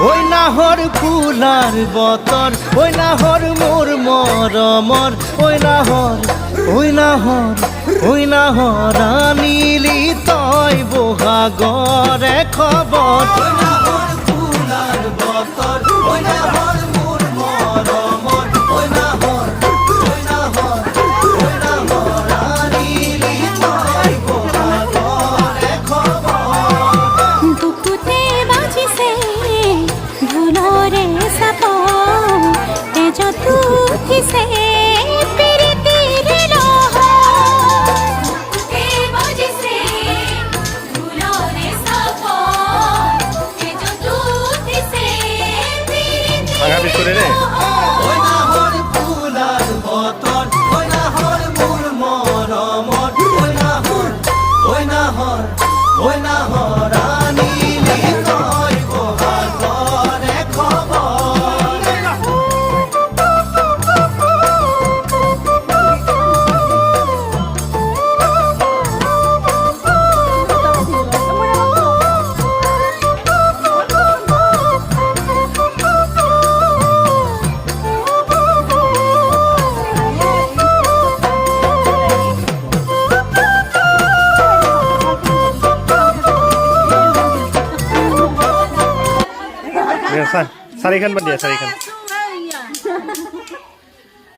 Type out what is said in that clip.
ওই নাহর ফুলার বতর ওই নাহর মোর মরমর ওই নাহর ওই নাহর ওই নাহর আনিলি তই বহাগরে খবর ওই নাহর ফুলার বতর ওই নাহর মোর মরমর ওই নাহর ওই নাহর ওই নাহর আনিলি তই বহাগরে খবর বুকুতে বাজিছে ধুলরে সাপ তেজ তুঠিছে পিরিতির লহ বুকুতে বাজিছে ধুলরে সাপ তেজ তুঠিছে পিরিতির লহ ওই নাহর ফুলার বতর ওই নাহর মোর মরমর ওই নাহর ওই নাহর ওই নাহর আনিলি তই বহাগরে খবর Sarikan ba dia? Sarikan.